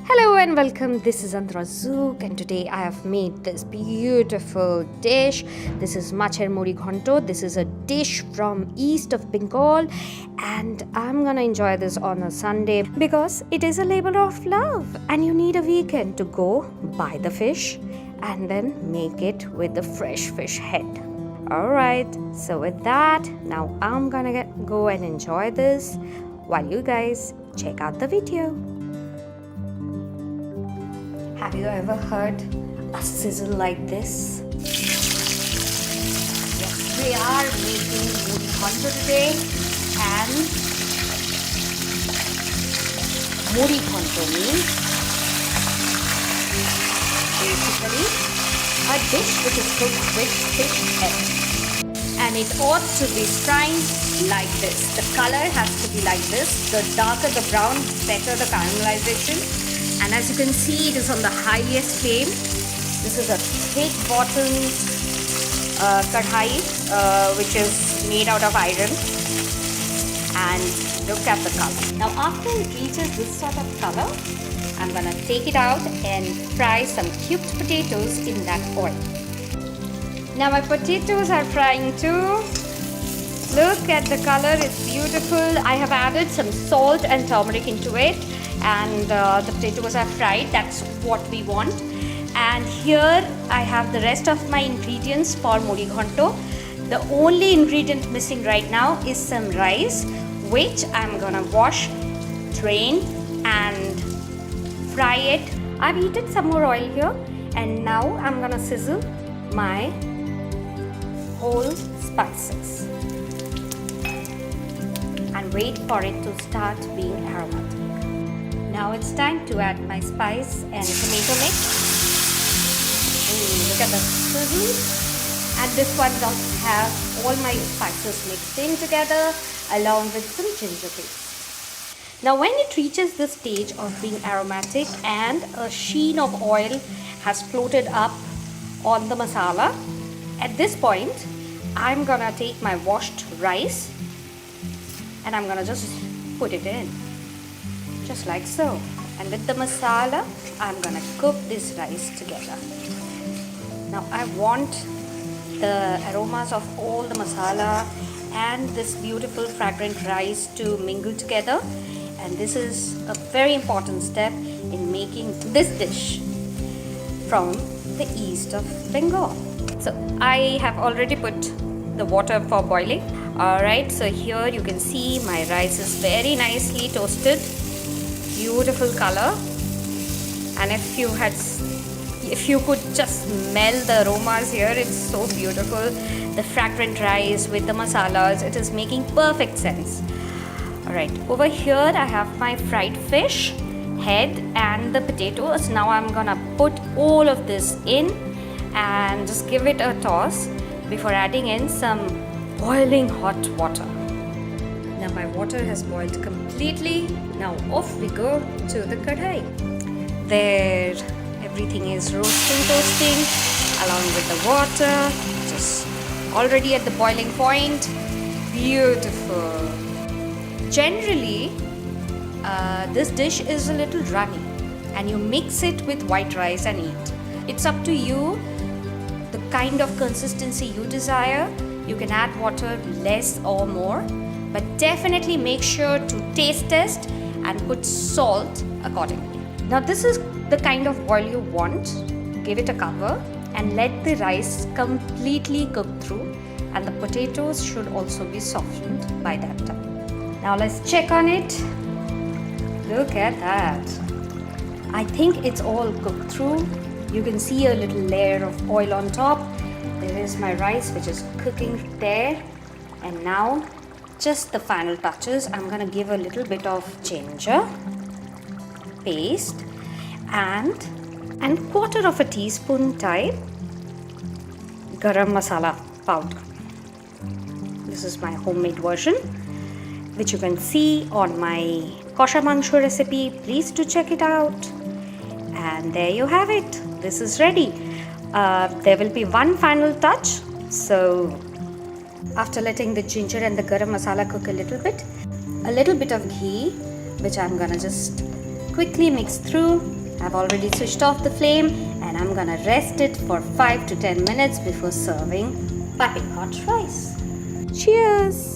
Hello and welcome. This is Andra Zook and today I have made this beautiful dish. This is Macher Muri Ghonto. This is a dish from east of Bengal and I'm gonna enjoy this on a Sunday because it is a labor of love and you need a weekend to go buy the fish and then make it with the fresh fish head. Alright, so with that, now I'm gonna go and enjoy this while you guys check out the video. Have you ever heard a sizzle like this? Yes, we are making Muri Ghonto today, and Muri Ghonto means basically a dish which is cooked with fish head. And it ought to be frying like this. The color has to be like this. The darker the brown, better the caramelization. And as you can see, it is on the highest flame. This is a thick bottomed kadhai which is made out of iron. And look at the color. Now after it reaches this sort of color, I'm gonna take it out and fry some cubed potatoes in that oil. Now my potatoes are frying too. Look at the color, it's beautiful. I have added some salt and turmeric into it. And the potatoes are fried, that's what we want. And here I have the rest of my ingredients for Muri Ghonto. The only ingredient missing right now is some rice, which I'm gonna wash, drain and fry it. I've heated some more oil here and now I'm gonna sizzle my whole spices and wait for it to start being aromatic. Now it's time to add my spice and tomato mix. Look at the sizzle. And this one does have all my spices mixed in together along with some ginger paste. Now when it reaches the stage of being aromatic and a sheen of oil has floated up on the masala, at this point I'm gonna take my washed rice and I'm gonna just put it in. Just like so. And with the masala, I'm gonna cook this rice together. Now I want the aromas of all the masala and this beautiful fragrant rice to mingle together. And this is a very important step in making this dish from the east of Bengal. So I have already put the water for boiling. Alright, so here you can see my rice is very nicely toasted. Beautiful color, and if you could just smell the aromas here, it's so beautiful. The fragrant rice with the masalas, it is making perfect sense. Alright, over here I have my fried fish head and the potatoes. Now I'm gonna put all of this in and just give it a toss before adding in some boiling hot water. Now my water has boiled completely. Now off we go to the kadhai. There, everything is toasting along with the water. Just already at the boiling point. Beautiful. Generally, this dish is a little runny and you mix it with white rice and eat. It's up to you, the kind of consistency you desire. You can add water less or more. But definitely make sure to taste test and put salt accordingly. Now this is the kind of boil you want. Give it a cover and let the rice completely cook through, and the potatoes should also be softened by that time. Now let's check on it. Look at that. I think it's all cooked through. You can see a little layer of oil on top. There is my rice which is cooking there, and now just the final touches. I'm gonna give a little bit of ginger paste and quarter of a teaspoon type garam masala powder. This is my homemade version, which you can see on my kosha mangsho recipe. Please do check it out. And there you have it. This is ready. There will be one final touch. So after letting the ginger and the garam masala cook a little bit of ghee, which I'm gonna just quickly mix through. I've already switched off the flame and I'm gonna rest it for 5 to 10 minutes before serving piping hot rice. Cheers!